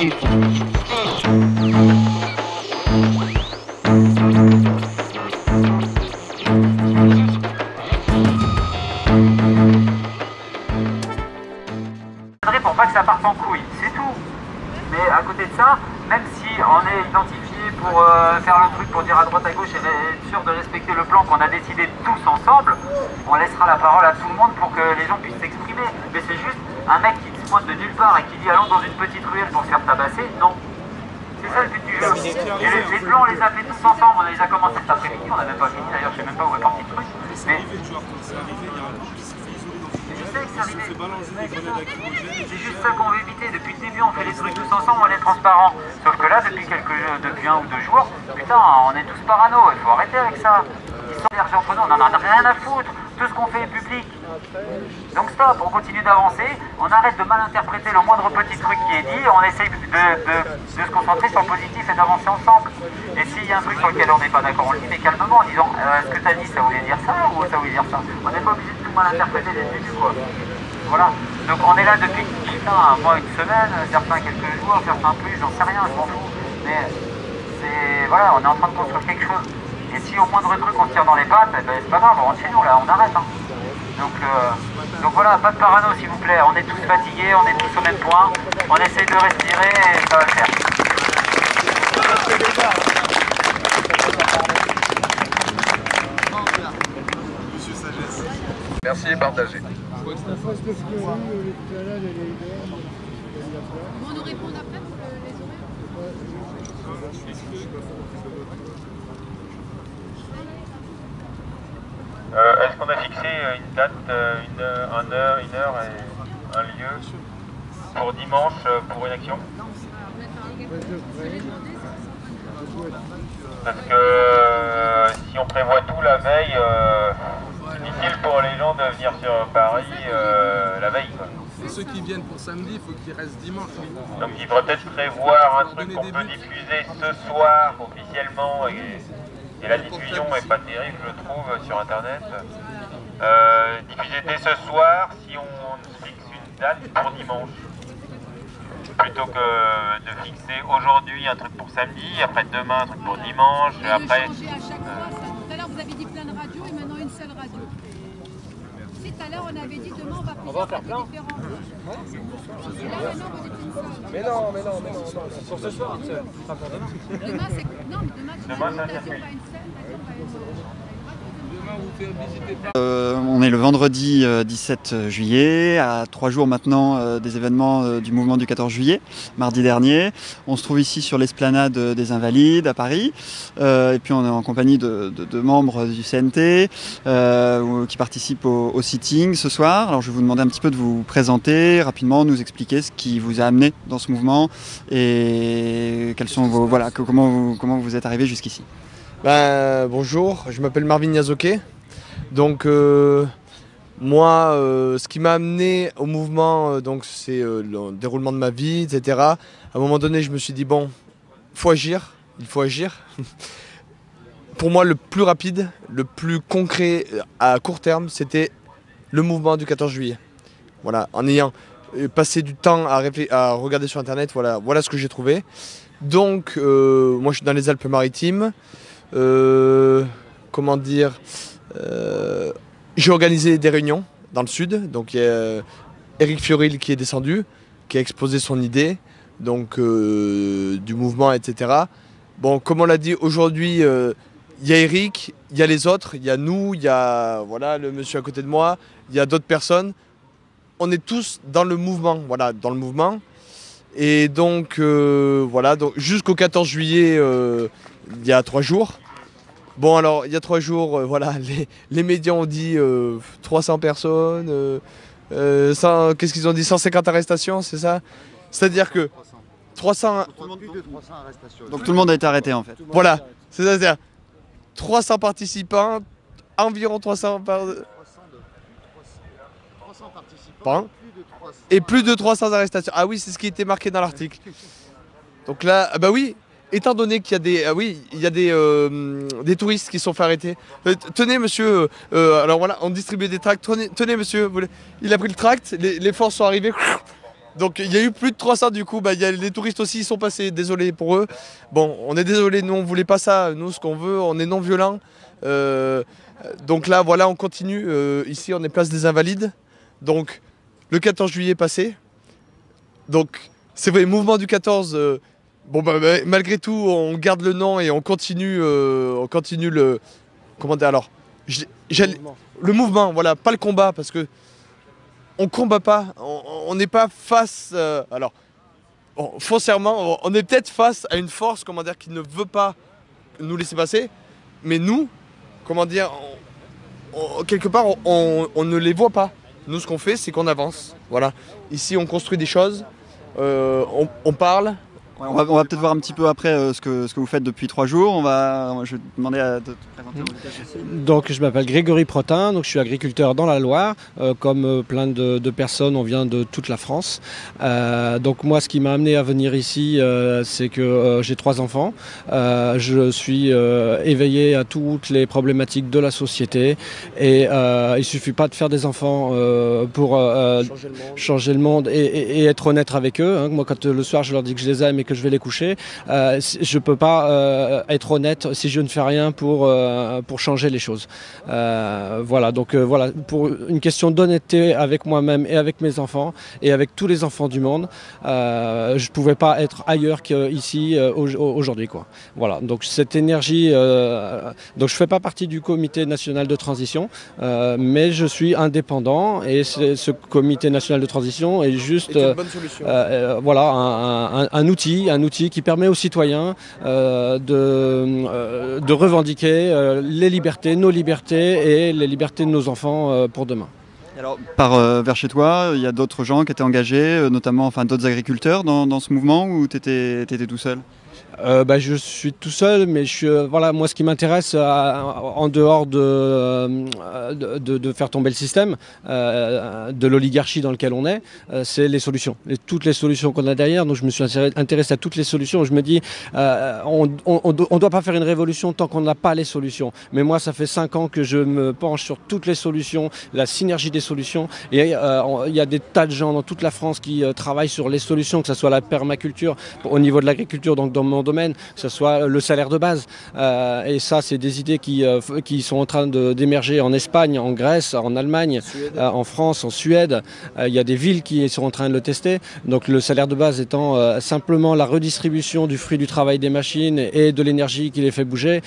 Pour pas que ça parte en couille, c'est tout. Mais à côté de ça, même si on est identifié pour faire le truc, pour dire à droite à gauche et être sûr de respecter le plan qu'on a décidé tous ensemble, on laissera la parole à tout le monde pour que les gens puissent s'exprimer. Mais c'est juste un mec qui se pointe de nulle part et qui dit allons dans une petite ruelle pour se faire tabasser, non. C'est ça le but du jeu. Et les plans, on les a fait tous ensemble, on a déjà commencé cet après-midi, on n'a même pas fini d'ailleurs, je sais même pas où est parti le truc. Mais c'est juste ça qu'on veut éviter. Depuis le début, on fait les trucs tous ensemble, on est transparents. Sauf que là, depuis un ou deux jours, putain, on est tous parano. Il faut arrêter avec ça. Histoire d'argent entre nous, on en a rien à foutre. Tout ce qu'on fait est public. Donc stop, on continue d'avancer. On arrête de mal interpréter le moindre petit truc qui est dit. On essaye de se concentrer sur le positif et d'avancer ensemble. Et s'il y a un truc sur lequel on n'est pas d'accord, on le dit, mais calmement, en disant ce que tu as dit, ça voulait dire ça ou ça voulait dire ça. On n'est pas obligé de tout mal interpréter dès le début, quoi. Voilà, donc on est là depuis, putain, un mois, une semaine, certains quelques jours, certains plus, j'en sais rien, je m'en fous. Mais c'est, voilà, on est en train de construire quelque chose. Et si au moindre truc on se tire dans les pattes, eh ben, c'est pas grave, on rentre chez nous là, on arrête. Hein. Donc voilà, pas de parano s'il vous plaît, on est tous fatigués, on est tous au même point, on essaye de respirer et ça va le faire. Merci et partagez. On nous répond après pour les horaires. Est-ce qu'on a fixé une date, une heure et un lieu pour dimanche pour une action? Parce que si on prévoit tout la veille, c'est difficile pour les gens de venir sur Paris la veille, quoi. Et ceux qui viennent pour samedi, il faut qu'ils restent dimanche. Donc il faudrait peut-être prévoir un truc qu'on peut diffuser ce soir officiellement, et la diffusion n'est pas terrible je trouve sur internet. Diffuser dès ce soir si on fixe une date pour dimanche. Plutôt que de fixer aujourd'hui un truc pour samedi, après demain un truc pour dimanche, et après... Tout à l'heure vous avez dit plein de radios et maintenant une seule radio. Si tout à l'heure on avait dit demain on va faire plein. Et là maintenant vous êtes une seule. Mais non, c'est pour ce soir, c'est pas pour demain. Demain c'est... Non mais demain tu ça pas une seule. On est le vendredi 17 juillet, à 3 jours maintenant des événements du mouvement du 14 juillet, mardi dernier. On se trouve ici sur l'esplanade des Invalides à Paris, et puis on est en compagnie de membres du CNT qui participent au sitting ce soir. Alors je vais vous demander un petit peu de vous présenter rapidement, nous expliquer ce qui vous a amené dans ce mouvement et quels sont vos, voilà, comment vous êtes arrivé jusqu'ici. Bonjour, je m'appelle Marvin Yazoke. Donc moi, ce qui m'a amené au mouvement, c'est le déroulement de ma vie, etc. À un moment donné, je me suis dit bon, il faut agir. Pour moi, le plus rapide, le plus concret à court terme, c'était le mouvement du 14 juillet. Voilà, en ayant passé du temps à regarder sur internet, voilà ce que j'ai trouvé. Donc, moi, je suis dans les Alpes-Maritimes. Comment dire, j'ai organisé des réunions dans le sud, donc il y a Eric Fioril qui est descendu, qui a exposé son idée, donc du mouvement, etc. Bon, comme on l'a dit aujourd'hui, il y a Eric, il y a les autres, il y a nous, il y a voilà, le monsieur à côté de moi, il y a d'autres personnes. On est tous dans le mouvement, voilà, dans le mouvement. Et donc, voilà, donc jusqu'au 14 juillet, il y a 3 jours. Bon, alors, il y a 3 jours, voilà, les médias ont dit 300 personnes, qu'est-ce qu'ils ont dit, 150 arrestations, c'est ça? C'est-à-dire que 300... Plus de 300 arrestations. Donc tout le monde a été arrêté en fait. Voilà, c'est-à-dire 300 participants, environ 300 participants, et plus de 300 arrestations. Ah oui, c'est ce qui était marqué dans l'article. Donc là, bah oui, étant donné qu'il y a des, il y a des touristes qui sont fait arrêter. Tenez monsieur, alors voilà, on distribuait des tracts. Tenez monsieur, il a pris le tract, les forces sont arrivées, Donc il y a eu plus de 300 du coup, il y a les touristes aussi, ils sont passés, désolé pour eux. Bon, on est désolé, nous on voulait pas ça, nous ce qu'on veut, on est non violent. Donc là voilà, on continue, ici on est place des Invalides. Donc le 14 juillet passé. Donc c'est vrai, mouvement du 14, malgré tout on garde le nom et on continue le... Comment dire alors le mouvement, voilà, pas le combat, parce que on combat pas, on n'est pas face... foncièrement, on est peut-être face à une force, comment dire, qui ne veut pas nous laisser passer, mais nous, comment dire, quelque part, on ne les voit pas. Nous, ce qu'on fait, c'est qu'on avance. Voilà. Ici, on construit des choses, on parle. Ouais, on va peut-être voir un petit peu après ce que vous faites depuis 3 jours. Je vais te demander de te présenter au vitesse aussi. Donc je m'appelle Grégory Protin, donc je suis agriculteur dans la Loire. Comme plein de personnes, on vient de toute la France. Donc moi, ce qui m'a amené à venir ici, c'est que j'ai 3 enfants. Je suis éveillé à toutes les problématiques de la société. Et il suffit pas de faire des enfants pour changer le monde et être honnête avec eux. Hein. Moi, quand le soir, je leur dis que je les aime et que je vais les coucher, je peux pas être honnête si je ne fais rien pour changer les choses. Voilà, donc voilà, pour une question d'honnêteté avec moi-même et avec mes enfants et avec tous les enfants du monde, je pouvais pas être ailleurs qu'ici aujourd'hui, quoi. Voilà, donc cette énergie, donc je fais pas partie du comité national de transition, mais je suis indépendant et ce comité national de transition est juste voilà, un outil qui permet aux citoyens de revendiquer les libertés, nos libertés et les libertés de nos enfants pour demain. Alors, vers chez toi, il y a d'autres gens qui étaient engagés, notamment d'autres agriculteurs dans ce mouvement, ou tu étais tout seul ? Je suis tout seul, mais voilà, moi ce qui m'intéresse en dehors de faire tomber le système, de l'oligarchie dans lequel on est, c'est les solutions. Toutes les solutions qu'on a derrière. Donc je me suis intéressé à toutes les solutions. Je me dis, on doit pas faire une révolution tant qu'on n'a pas les solutions. Mais moi, ça fait 5 ans que je me penche sur toutes les solutions, la synergie des solutions. Et il y a des tas de gens dans toute la France qui travaillent sur les solutions, que ce soit la permaculture, au niveau de l'agriculture, donc dans mon domaine, que ce soit le salaire de base. Et ça, c'est des idées qui sont en train d'émerger en Espagne, en Grèce, en Allemagne, en France, en Suède. Il y a des villes qui sont en train de le tester. Donc le salaire de base étant simplement la redistribution du fruit du travail des machines et de l'énergie qui les fait bouger.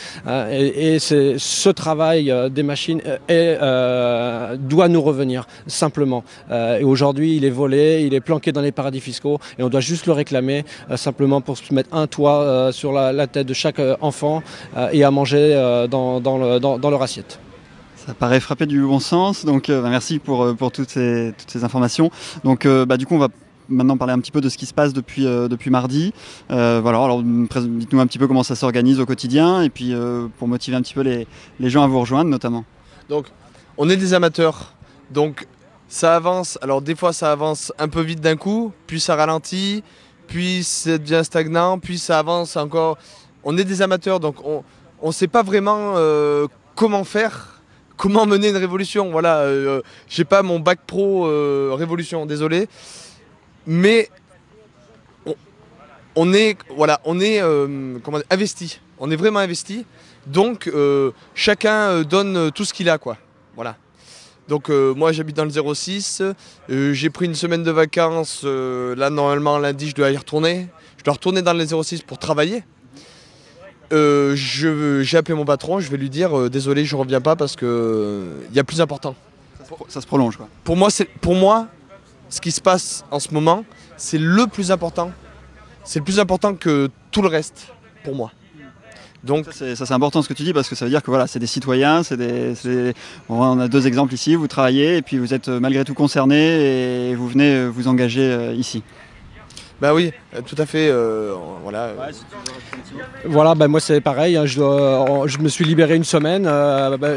Et ce travail des machines doit nous revenir, simplement. Et aujourd'hui, il est volé, il est planqué dans les paradis fiscaux et on doit juste le réclamer, simplement pour se mettre un toit sur la tête de chaque enfant et à manger dans leur assiette. Ça paraît frapper du bon sens, donc merci pour toutes ces informations. Donc du coup, on va maintenant parler un petit peu de ce qui se passe depuis mardi. Voilà, alors dites-nous un petit peu comment ça s'organise au quotidien et puis pour motiver un petit peu les gens à vous rejoindre notamment. Donc, on est des amateurs, donc ça avance. Alors des fois, ça avance un peu vite d'un coup, puis ça ralentit, puis ça devient stagnant, puis ça avance encore. On est des amateurs, donc on ne sait pas vraiment comment faire, comment mener une révolution. Voilà, j'ai pas mon bac pro révolution, désolé. Mais on est investi. On est vraiment investi. Donc chacun donne tout ce qu'il a, quoi. Voilà. Donc moi j'habite dans le 06, j'ai pris une semaine de vacances, là normalement lundi je dois y retourner. Je dois retourner dans le 06 pour travailler. J'ai appelé mon patron, je vais lui dire désolé je reviens pas parce que y a plus important. Ça se prolonge, quoi. Pour moi, ce qui se passe en ce moment, c'est le plus important. C'est le plus important que tout le reste, pour moi. Donc, ça c'est important ce que tu dis parce que ça veut dire que voilà, c'est des citoyens, on a 2 exemples ici, vous travaillez et puis vous êtes malgré tout concernés et vous venez vous engager ici. Bah oui, tout à fait. Voilà. Voilà, moi c'est pareil, hein, je me suis libéré une semaine,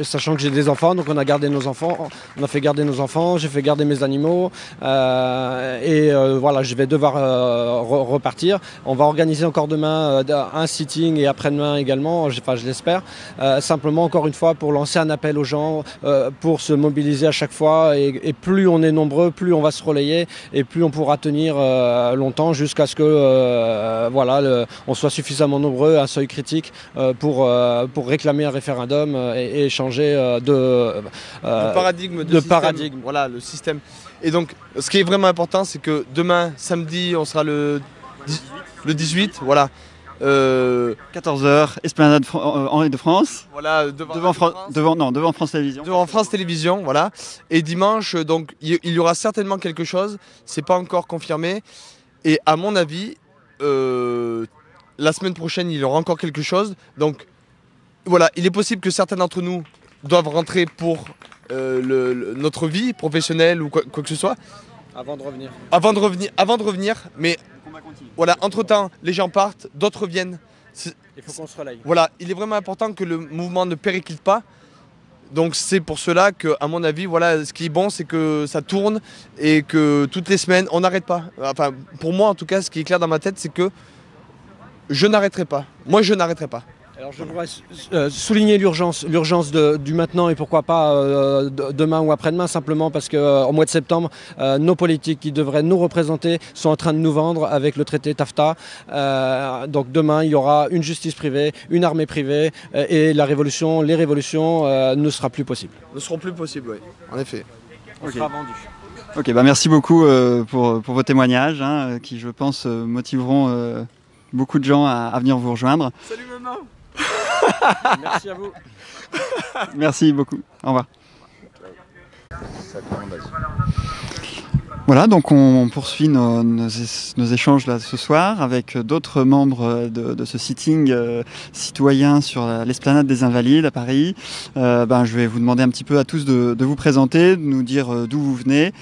sachant que j'ai des enfants, donc on a gardé nos enfants, on a fait garder nos enfants, j'ai fait garder mes animaux, voilà, je vais devoir repartir. On va organiser encore demain un sitting et après-demain également, je l'espère. Simplement, encore une fois, pour lancer un appel aux gens, pour se mobiliser à chaque fois, et plus on est nombreux, plus on va se relayer, et plus on pourra tenir longtemps jusqu'à ce que on soit suffisamment nombreux, un seuil critique pour réclamer un référendum et changer de paradigme. Voilà, le système. Et donc, ce qui est vraiment important, c'est que demain, samedi, on sera le 18, voilà. 14h, Esplanade Henri de France. Voilà, devant France Télévisions. Devant France Télévisions, voilà. Et dimanche, donc, il y aura certainement quelque chose. C'est pas encore confirmé. Et à mon avis, la semaine prochaine, il y aura encore quelque chose. Donc, voilà, il est possible que certains d'entre nous doivent rentrer pour notre vie professionnelle ou quoi que ce soit. Avant de revenir, mais voilà, entre-temps, les gens partent, d'autres viennent. Il faut qu'on se relaye. Voilà, il est vraiment important que le mouvement ne périclite pas. Donc c'est pour cela que, à mon avis, voilà, ce qui est bon, c'est que ça tourne et que toutes les semaines, on n'arrête pas. Enfin, pour moi, en tout cas, ce qui est clair dans ma tête, c'est que je n'arrêterai pas. Moi, je n'arrêterai pas. Alors je voudrais souligner l'urgence du maintenant et pourquoi pas demain ou après-demain, simplement parce qu'au mois de septembre, nos politiques qui devraient nous représenter sont en train de nous vendre avec le traité TAFTA. Donc demain, il y aura une justice privée, une armée privée et les révolutions ne seront plus possibles. Ne seront plus possibles, oui, en effet. On sera vendu. Ok, merci beaucoup pour vos témoignages qui, je pense, motiveront beaucoup de gens à venir vous rejoindre. Salut maman. Merci à vous. Merci beaucoup. Au revoir. Voilà, donc on poursuit nos échanges là ce soir avec d'autres membres de ce sitting citoyen sur l'esplanade des Invalides à Paris. Je vais vous demander un petit peu à tous de vous présenter, de nous dire d'où vous venez,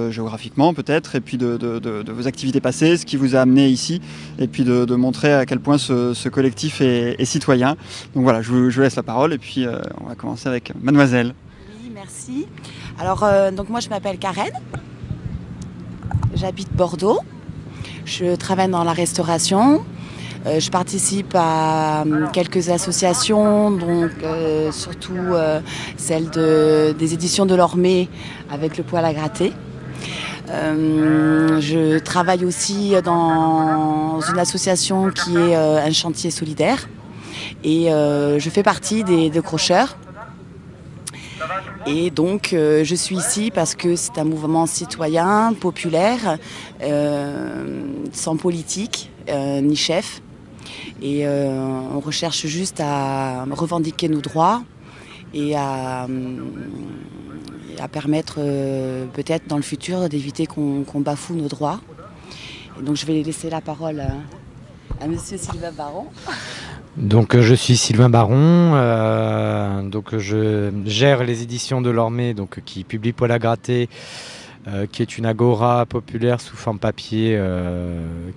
géographiquement peut-être, et puis de vos activités passées, ce qui vous a amené ici, et puis de montrer à quel point ce collectif est citoyen. Donc voilà, je vous laisse la parole, et puis on va commencer avec mademoiselle. Oui, merci. Alors, donc moi je m'appelle Karen. J'habite Bordeaux, je travaille dans la restauration, je participe à quelques associations, donc surtout celle des éditions de l'Ormée avec le poêle à gratter. Je travaille aussi dans une association qui est un chantier solidaire et je fais partie des décrocheurs. Et donc je suis ici parce que c'est un mouvement citoyen, populaire, sans politique, ni chef. Et on recherche juste à revendiquer nos droits et à permettre peut-être dans le futur d'éviter qu'on bafoue nos droits. Et donc je vais laisser la parole à monsieur Sylvain Baron. Donc je suis Sylvain Baron, donc je gère les éditions de l'Ormée, donc qui publie Poêle à gratter, qui est une agora populaire sous forme papier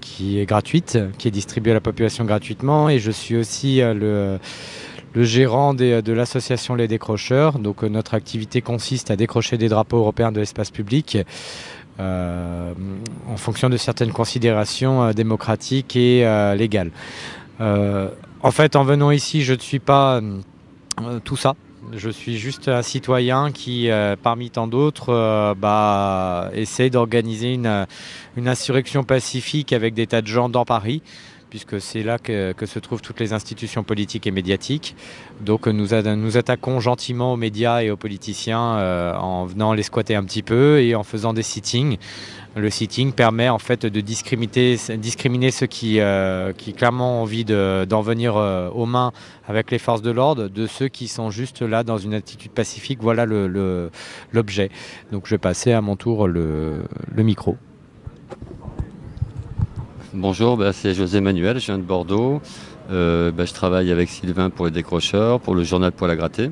qui est gratuite, qui est distribuée à la population gratuitement, et je suis aussi le gérant de l'association Les Décrocheurs. Donc notre activité consiste à décrocher des drapeaux européens de l'espace public en fonction de certaines considérations démocratiques et légales. En fait, en venant ici, je ne suis pas tout ça. Je suis juste un citoyen qui, parmi tant d'autres, essaie d'organiser une insurrection pacifique avec des tas de gens dans Paris, puisque c'est là que se trouvent toutes les institutions politiques et médiatiques. Donc nous attaquons gentiment aux médias et aux politiciens en venant les squatter un petit peu et en faisant des sittings. Le sitting permet en fait de discriminer ceux qui clairement ont envie d'en venir aux mains avec les forces de l'ordre, de ceux qui sont juste là dans une attitude pacifique. Voilà l'objet. Donc je vais passer à mon tour le micro. Bonjour, c'est José Manuel, je viens de Bordeaux. Je travaille avec Sylvain pour les décrocheurs, pour le journal Poêle à gratter.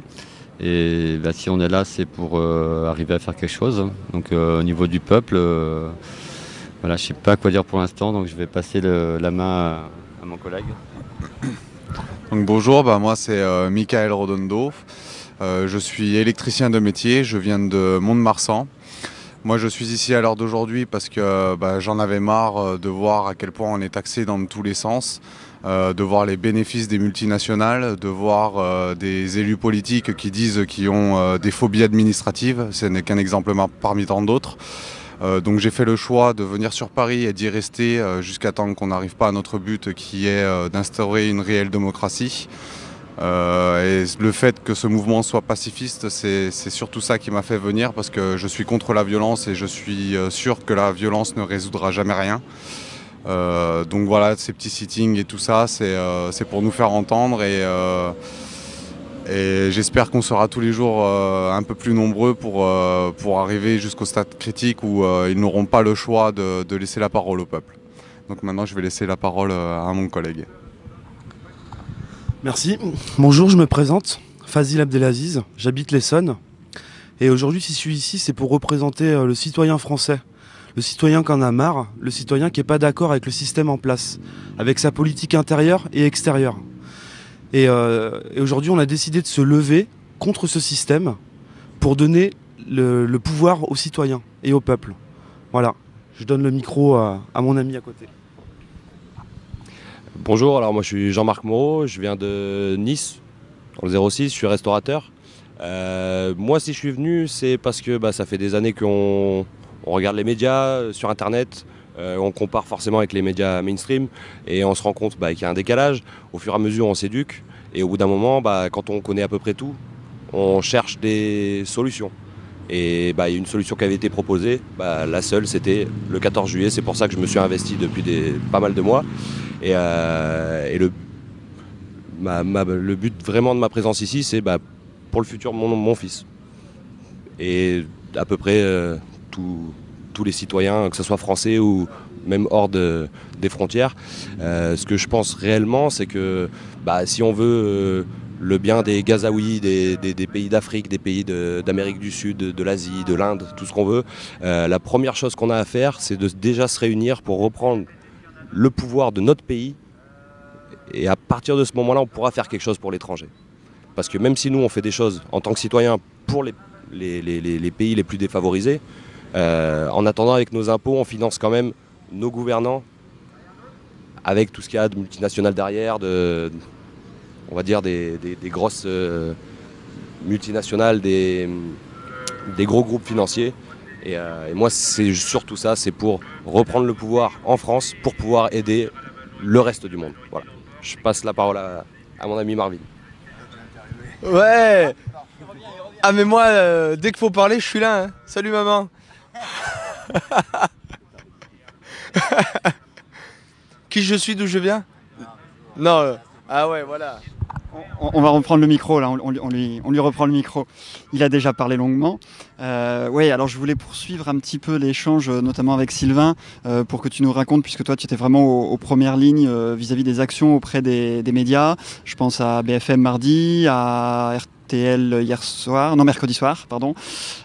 Et si on est là, c'est pour arriver à faire quelque chose. Donc au niveau du peuple, Voilà, je ne sais pas quoi dire pour l'instant, donc je vais passer la main à mon collègue. Donc bonjour, moi c'est Michael Rodondo. Je suis électricien de métier, je viens de Mont-de-Marsan. Moi je suis ici à l'heure d'aujourd'hui parce que j'en avais marre de voir à quel point on est taxé dans tous les sens, de voir les bénéfices des multinationales, de voir des élus politiques qui disent qu'ils ont des phobies administratives. Ce n'est qu'un exemple parmi tant d'autres. Donc j'ai fait le choix de venir sur Paris et d'y rester jusqu'à temps qu'on n'arrive pas à notre but qui est d'instaurer une réelle démocratie. Et le fait que ce mouvement soit pacifiste, c'est surtout ça qui m'a fait venir parce que je suis contre la violence et je suis sûr que la violence ne résoudra jamais rien. Donc voilà, ces petits sittings et tout ça, c'est pour nous faire entendre et j'espère qu'on sera tous les jours un peu plus nombreux pour arriver jusqu'au stade critique où ils n'auront pas le choix de laisser la parole au peuple. Donc maintenant je vais laisser la parole à mon collègue. Merci. Bonjour, je me présente, Fazil Abdelaziz, j'habite l'Essonne. Et aujourd'hui, si je suis ici, c'est pour représenter le citoyen français. Le citoyen qui en a marre, le citoyen qui n'est pas d'accord avec le système en place, avec sa politique intérieure et extérieure. Et aujourd'hui, on a décidé de se lever contre ce système pour donner le pouvoir aux citoyens et au peuple. Voilà, je donne le micro à mon ami à côté. Bonjour, alors moi je suis Jean-Marc Moreau, je viens de Nice, dans le 06, je suis restaurateur. Moi si je suis venu, c'est parce que ça fait des années qu'on regarde les médias sur internet, on compare forcément avec les médias mainstream et on se rend compte qu'il y a un décalage. Au fur et à mesure on s'éduque et au bout d'un moment, quand on connaît à peu près tout, on cherche des solutions. Et il y a une solution qui avait été proposée, la seule c'était le 14 juillet, c'est pour ça que je me suis investi depuis pas mal de mois. Et le but vraiment de ma présence ici, c'est pour le futur de mon fils. Et à peu près tous les citoyens, que ce soit français ou même hors des frontières. Ce que je pense réellement, c'est que si on veut le bien des Gazaouis, des pays d'Afrique, des pays d'Amérique du Sud, de l'Asie, de l'Inde, tout ce qu'on veut, la première chose qu'on a à faire, c'est de déjà se réunir pour reprendre le pouvoir de notre pays, et à partir de ce moment-là, on pourra faire quelque chose pour l'étranger. Parce que même si nous, on fait des choses en tant que citoyens pour les pays les plus défavorisés, en attendant, avec nos impôts, on finance quand même nos gouvernants, avec tout ce qu'il y a de multinationales derrière, on va dire des grosses multinationales, des gros groupes financiers. Et moi, c'est surtout ça, c'est pour reprendre le pouvoir en France, pour pouvoir aider le reste du monde. Voilà. Je passe la parole à mon ami Marvin. Ouais. Ah mais moi, dès qu'il faut parler, je suis là. Hein. Salut maman. Qui je suis, d'où je viens? Non. Ah ouais, voilà. On va reprendre le micro, là, on lui reprend le micro. Il a déjà parlé longuement. Oui, alors je voulais poursuivre un petit peu l'échange, notamment avec Sylvain, pour que tu nous racontes, puisque toi tu étais vraiment aux premières lignes vis-à-vis des actions auprès des médias. Je pense à BFM mardi, à RTL mercredi soir, pardon.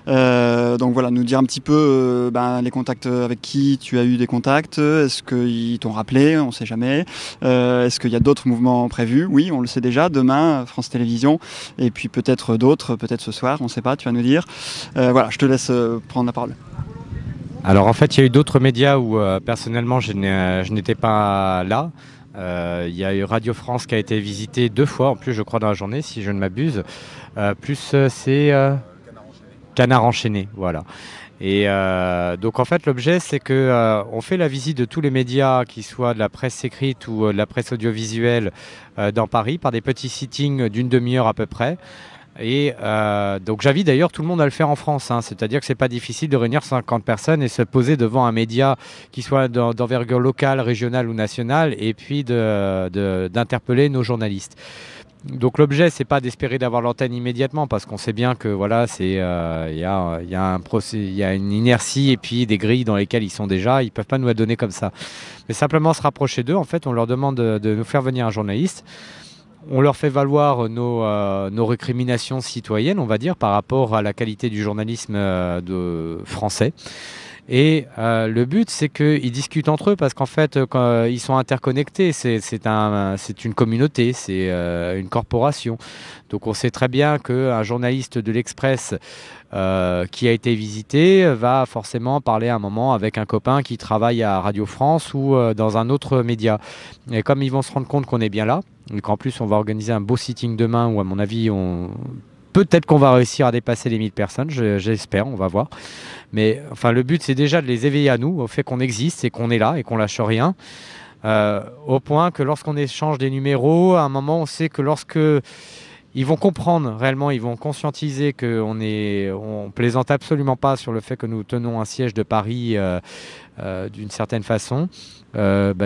Donc voilà, nous dire un petit peu les contacts avec qui tu as eu des contacts. Est-ce qu'ils t'ont rappelé? On ne sait jamais. Est-ce qu'il y a d'autres mouvements prévus? Oui, on le sait déjà. Demain, France Télévisions. Et puis peut-être d'autres, peut-être ce soir, on ne sait pas, tu vas nous dire. Voilà, je te laisse prendre la parole. Alors en fait, il y a eu d'autres médias où personnellement je n'étais pas là. Il y a eu Radio France qui a été visité 2 fois, en plus je crois dans la journée, si je ne m'abuse. C'est Canard enchaîné, voilà. Et donc en fait l'objet c'est que on fait la visite de tous les médias, qui soient de la presse écrite ou de la presse audiovisuelle dans Paris, par des petits sittings d'une demi-heure à peu près. Et donc j'invite d'ailleurs tout le monde à le faire en France, hein. C'est-à-dire que c'est pas difficile de réunir 50 personnes et se poser devant un média qui soit d'envergure locale, régionale ou nationale, et puis d'interpeller nos journalistes. Donc l'objet, c'est pas d'espérer d'avoir l'antenne immédiatement, parce qu'on sait bien que voilà, il y a une inertie et puis des grilles dans lesquelles ils sont déjà, ils peuvent pas nous la donner comme ça. Mais simplement se rapprocher d'eux, en fait, on leur demande de nous faire venir un journaliste. On leur fait valoir nos récriminations citoyennes, on va dire, par rapport à la qualité du journalisme français. Et le but, c'est qu'ils discutent entre eux parce qu'en fait, quand, ils sont interconnectés. C'est une communauté, c'est une corporation. Donc on sait très bien qu'un journaliste de l'Express qui a été visité va forcément parler à un moment avec un copain qui travaille à Radio France ou dans un autre média. Et comme ils vont se rendre compte qu'on est bien là, et qu'en plus on va organiser un beau sitting demain où à mon avis peut-être qu'on va réussir à dépasser les 1000 personnes, j'espère, on va voir. Mais enfin, le but, c'est déjà de les éveiller à nous, au fait qu'on existe et qu'on est là et qu'on lâche rien. Au point que lorsqu'on échange des numéros, à un moment, on sait que lorsque ils vont comprendre réellement, ils vont conscientiser qu'on plaisante absolument pas sur le fait que nous tenons un siège de Paris d'une certaine façon,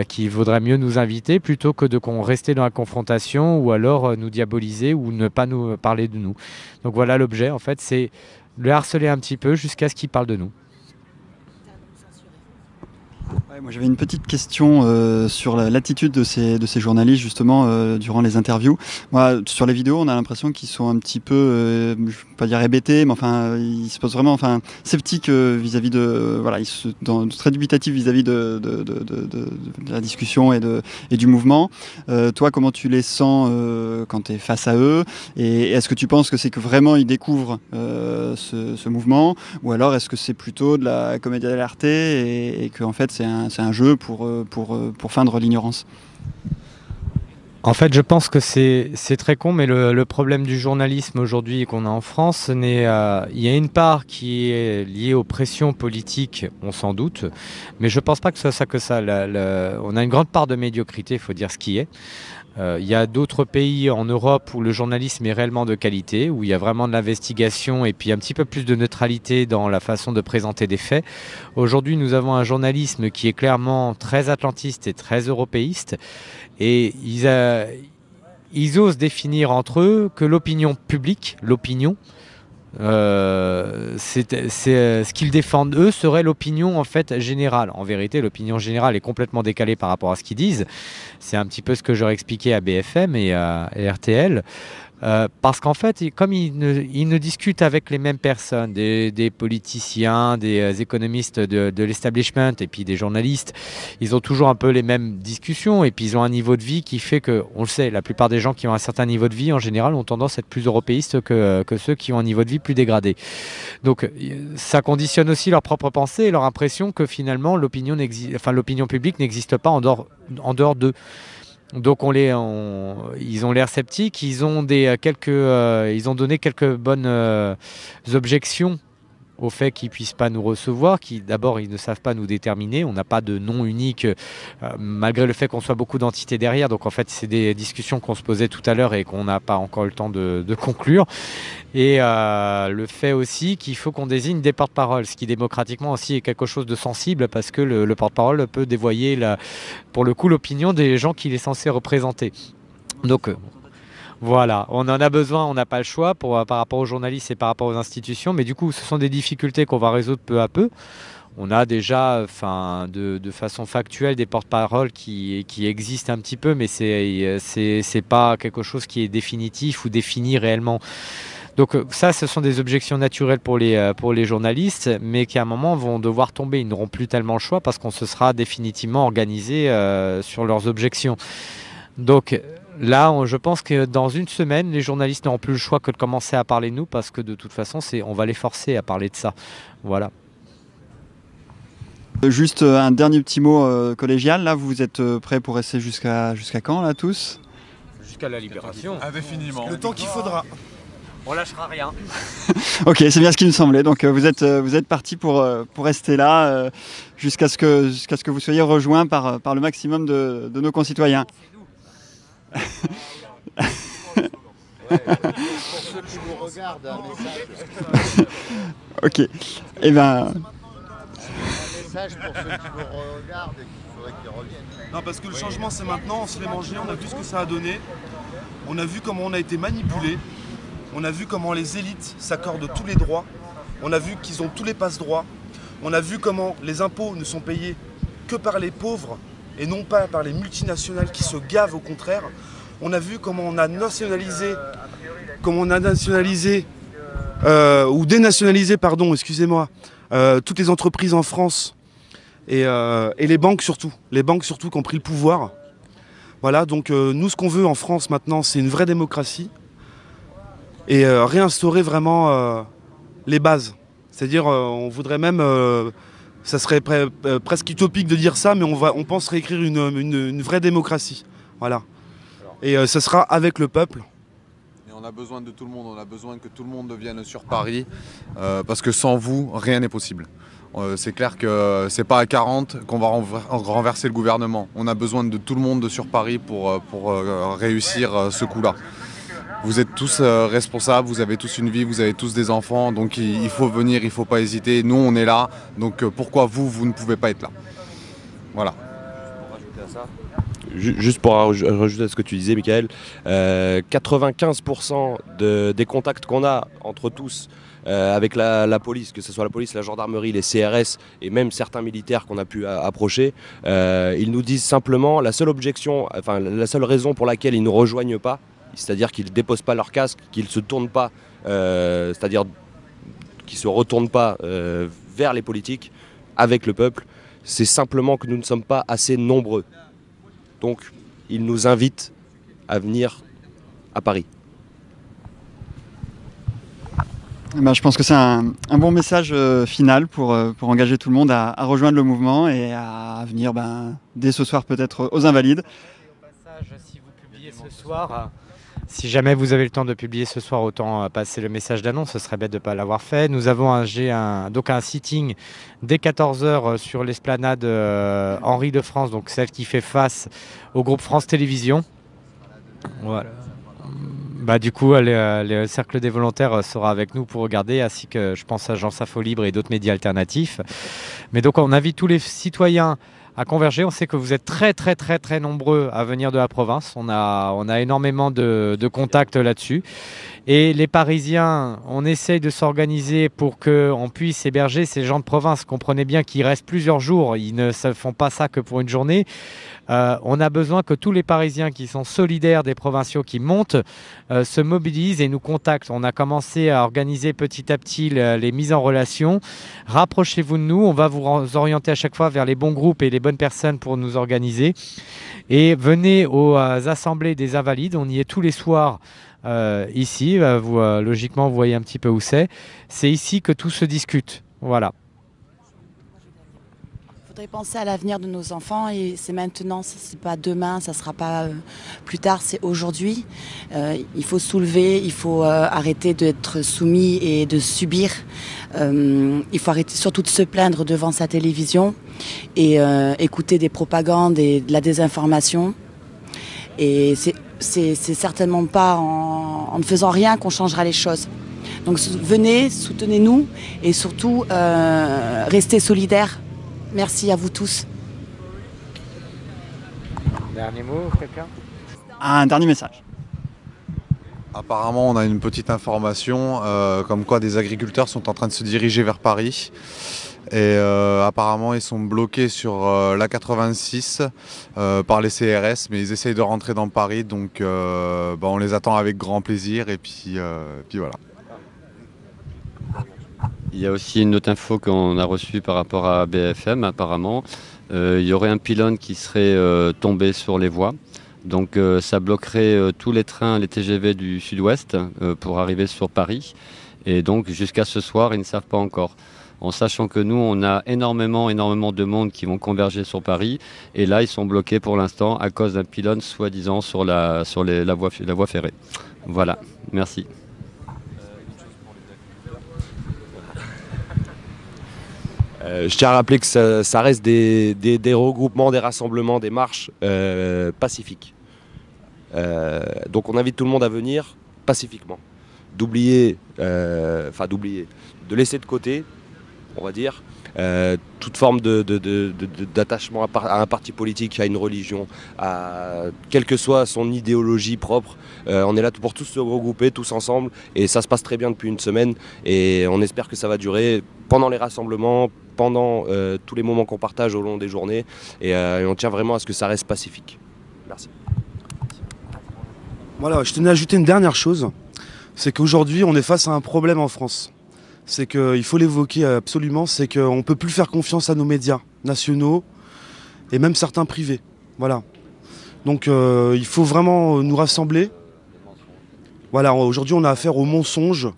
qu'il vaudrait mieux nous inviter plutôt que de rester dans la confrontation ou alors nous diaboliser ou ne pas nous parler de nous. Donc voilà l'objet, en fait, c'est le harceler un petit peu jusqu'à ce qu'il parle de nous. Ouais, moi j'avais une petite question sur l'attitude de ces journalistes justement durant les interviews. Moi, sur les vidéos, on a l'impression qu'ils sont un petit peu, je ne vais pas dire hébétés, mais enfin ils se posent vraiment sceptiques vis-à-vis de, voilà, ils sont très dubitatifs vis-à-vis de la discussion et du mouvement. Toi, comment tu les sens quand tu es face à eux, et est-ce que tu penses que c'est que vraiment ils découvrent ce mouvement, ou alors est-ce que c'est plutôt de la comédie dell'arte et qu'en fait c'est un jeu pour feindre l'ignorance? En fait, je pense que c'est très con, mais le problème du journalisme aujourd'hui qu'on a en France, il y a une part qui est liée aux pressions politiques, on s'en doute, mais je ne pense pas que ce soit ça que ça. On a une grande part de médiocrité, il faut dire ce qui est. Il y a d'autres pays en Europe où le journalisme est réellement de qualité, où il y a vraiment de l'investigation et puis un petit peu plus de neutralité dans la façon de présenter des faits. Aujourd'hui, nous avons un journalisme qui est clairement très atlantiste et très européiste, et ils osent définir entre eux que l'opinion publique, ce qu'ils défendent eux serait l'opinion en fait générale. En vérité, l'opinion générale est complètement décalée par rapport à ce qu'ils disent. C'est un petit peu ce que j'aurais expliqué à BFM et à RTL. Parce qu'en fait, comme ils ne discutent avec les mêmes personnes, des politiciens, des économistes de l'establishment et puis des journalistes, ils ont toujours un peu les mêmes discussions et puis ils ont un niveau de vie qui fait que, on le sait, la plupart des gens qui ont un certain niveau de vie en général ont tendance à être plus européistes que ceux qui ont un niveau de vie plus dégradé. Donc ça conditionne aussi leur propre pensée et leur impression que finalement l'opinion publique n'existe pas en dehors d'eux. Donc ils ont l'air sceptiques, ils ont donné quelques bonnes objections au fait qu'ils ne puissent pas nous recevoir, d'abord ils ne savent pas nous déterminer, on n'a pas de nom unique malgré le fait qu'on soit beaucoup d'entités derrière, donc en fait c'est des discussions qu'on se posait tout à l'heure et qu'on n'a pas encore le temps de conclure. Et le fait aussi qu'il faut qu'on désigne des porte-paroles, ce qui démocratiquement aussi est quelque chose de sensible parce que le porte-parole peut dévoyer pour le coup l'opinion des gens qu'il est censé représenter. Donc voilà, on en a besoin, on n'a pas le choix par rapport aux journalistes et par rapport aux institutions, mais du coup ce sont des difficultés qu'on va résoudre peu à peu. On a déjà de façon factuelle des porte-paroles qui existent un petit peu, mais c'est pas quelque chose qui est définitif ou défini réellement. Donc ça, ce sont des objections naturelles pour les journalistes, mais qui à un moment vont devoir tomber. Ils n'auront plus tellement le choix parce qu'on se sera définitivement organisé sur leurs objections. Donc là, je pense que dans une semaine, les journalistes n'auront plus le choix que de commencer à parler de nous parce que de toute façon, on va les forcer à parler de ça. Voilà. Juste un dernier petit mot collégial. Là, vous êtes prêts pour rester jusqu'à quand, là, tous? Jusqu'à la libération. Indéfiniment. Le temps qu'il faudra. On lâchera rien. Ok, c'est bien ce qui me semblait. Donc vous êtes partis pour rester là jusqu'à ce que vous soyez rejoints par le maximum de nos concitoyens. Pour ceux qui vous regardent, un message. Ok. Eh ben. Un message pour ceux qui vous regardent et qu'il faudrait qu'ils reviennent. Non, parce que le changement c'est maintenant, on se l'est mangé, on a vu ce que ça a donné. On a vu comment on a été manipulé. On a vu comment les élites s'accordent tous les droits. On a vu qu'ils ont tous les passe-droits. On a vu comment les impôts ne sont payés que par les pauvres et non pas par les multinationales qui se gavent au contraire. On a vu comment on a nationalisé, ou dénationalisé, pardon, excusez-moi, toutes les entreprises en France et les banques surtout. Les banques surtout qui ont pris le pouvoir. Voilà, donc nous ce qu'on veut en France maintenant, c'est une vraie démocratie et réinstaurer vraiment les bases. C'est-à-dire, on voudrait même, ça serait presque utopique de dire ça, mais on pense réécrire une vraie démocratie. Voilà. Et ça sera avec le peuple. Et on a besoin de tout le monde, on a besoin que tout le monde vienne sur Paris, parce que sans vous, rien n'est possible. C'est clair que c'est pas à 40 qu'on va renverser le gouvernement. On a besoin de tout le monde sur Paris pour réussir ce coup-là. Vous êtes tous responsables, vous avez tous une vie, vous avez tous des enfants, donc il faut venir, il ne faut pas hésiter. Nous, on est là, donc pourquoi vous ne pouvez pas être là? Voilà. Juste pour rajouter à ce que tu disais, Michael, 95% des contacts qu'on a entre tous avec la police, que ce soit la police, la gendarmerie, les CRS et même certains militaires qu'on a pu approcher, ils nous disent simplement la seule objection, enfin la seule raison pour laquelle ils ne nous rejoignent pas, c'est-à-dire qu'ils ne déposent pas leur casque, qu'ils ne se tournent pas, c'est-à-dire qu'ils ne se retournent pas vers les politiques avec le peuple, c'est simplement que nous ne sommes pas assez nombreux. Donc, ils nous invitent à venir à Paris. Ben, je pense que c'est un bon message final pour engager tout le monde à rejoindre le mouvement et à venir dès ce soir peut-être aux Invalides. Au passage, si vous publiez ce soir, si jamais vous avez le temps de publier ce soir, autant passer le message d'annonce, ce serait bête de ne pas l'avoir fait. Nous avons un sitting dès 14h sur l'esplanade Henri de France, donc celle qui fait face au groupe France Télévisions. Voilà. Du coup, le Cercle des volontaires sera avec nous pour regarder, ainsi que je pense à Jean Safo Libre et d'autres médias alternatifs. Mais donc on invite tous les citoyens à converger. On sait que vous êtes très nombreux à venir de la province. On a énormément de contacts là-dessus. Et les Parisiens, on essaye de s'organiser pour qu'on puisse héberger ces gens de province. Comprenez bien qu'ils restent plusieurs jours. Ils ne font pas ça que pour une journée. On a besoin que tous les Parisiens qui sont solidaires des provinciaux qui montent se mobilisent et nous contactent. On a commencé à organiser petit à petit les mises en relation. Rapprochez-vous de nous. On va vous orienter à chaque fois vers les bons groupes et les bonnes personnes pour nous organiser. Et venez aux assemblées des Invalides. On y est tous les soirs. Ici, logiquement, vous voyez un petit peu où c'est. C'est ici que tout se discute. Voilà. Il faudrait penser à l'avenir de nos enfants et c'est maintenant, c'est pas demain, ça sera pas plus tard, c'est aujourd'hui. Il faut soulever, il faut arrêter d'être soumis et de subir. Il faut arrêter surtout de se plaindre devant sa télévision et écouter des propagandes et de la désinformation. Et c'est certainement pas en ne faisant rien qu'on changera les choses. Donc venez, soutenez-nous et surtout restez solidaires. Merci à vous tous. Dernier mot, quelqu'un? Un dernier message. Apparemment, on a une petite information comme quoi des agriculteurs sont en train de se diriger vers Paris. Et apparemment, ils sont bloqués sur l'A86 par les CRS, mais ils essayent de rentrer dans Paris, donc on les attend avec grand plaisir. Et puis voilà. Il y a aussi une autre info qu'on a reçue par rapport à BFM, apparemment. Il y aurait un pylône qui serait tombé sur les voies. Donc ça bloquerait tous les trains, les TGV du sud-ouest pour arriver sur Paris. Et donc jusqu'à ce soir, ils ne savent pas encore. En sachant que nous, on a énormément de monde qui vont converger sur Paris. Et là, ils sont bloqués pour l'instant à cause d'un pylône soi-disant sur la voie ferrée. Voilà, merci. Je tiens à rappeler que ça reste des regroupements, des rassemblements, des marches pacifiques. Donc on invite tout le monde à venir pacifiquement. De laisser de côté, on va dire, toute forme d'attachement à un parti politique, à une religion, quelle que soit son idéologie propre. On est là pour tous se regrouper, tous ensemble, et ça se passe très bien depuis une semaine, et on espère que ça va durer pendant les rassemblements, pendant tous les moments qu'on partage au long des journées, et on tient vraiment à ce que ça reste pacifique. Merci. Voilà, je tenais à ajouter une dernière chose, c'est qu'aujourd'hui on est face à un problème en France. c'est qu'il faut l'évoquer absolument, c'est qu'on ne peut plus faire confiance à nos médias nationaux et même certains privés. Voilà. Donc il faut vraiment nous rassembler. Voilà, aujourd'hui on a affaire au mensonge,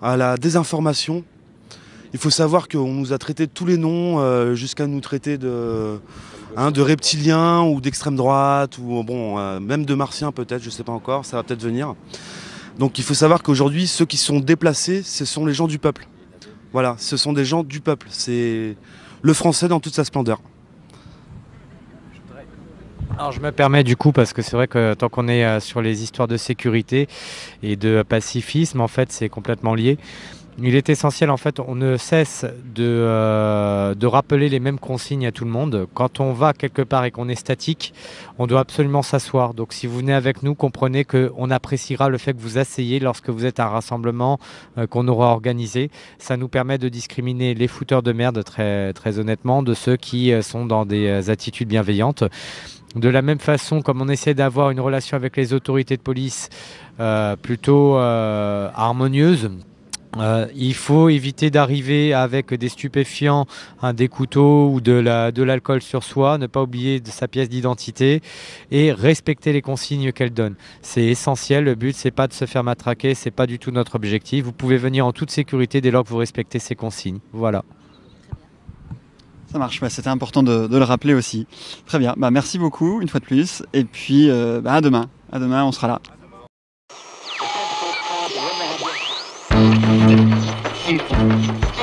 à la désinformation. Il faut savoir qu'on nous a traités de tous les noms, jusqu'à nous traiter de reptiliens ou d'extrême droite, ou bon, même de martiens peut-être, je ne sais pas encore, ça va peut-être venir. Donc il faut savoir qu'aujourd'hui, ceux qui sont déplacés, ce sont les gens du peuple. Voilà, ce sont des gens du peuple. C'est le français dans toute sa splendeur. Alors je me permets du coup, parce que c'est vrai que tant qu'on est sur les histoires de sécurité et de pacifisme, en fait c'est complètement lié. Il est essentiel, en fait, on ne cesse de rappeler les mêmes consignes à tout le monde. Quand on va quelque part et qu'on est statique, on doit absolument s'asseoir. Donc si vous venez avec nous, comprenez qu'on appréciera le fait que vous asseyez lorsque vous êtes à un rassemblement qu'on aura organisé. Ça nous permet de discriminer les fouteurs de merde, très, très honnêtement, de ceux qui sont dans des attitudes bienveillantes. De la même façon, comme on essaie d'avoir une relation avec les autorités de police plutôt harmonieuse, il faut éviter d'arriver avec des stupéfiants, des couteaux ou de l'alcool sur soi, ne pas oublier de sa pièce d'identité et respecter les consignes qu'elle donne. C'est essentiel, le but c'est pas de se faire matraquer, c'est pas du tout notre objectif. Vous pouvez venir en toute sécurité dès lors que vous respectez ces consignes. Voilà. Ça marche, c'était important de le rappeler aussi. Très bien, merci beaucoup une fois de plus et puis à demain. À demain, on sera là. Thank you.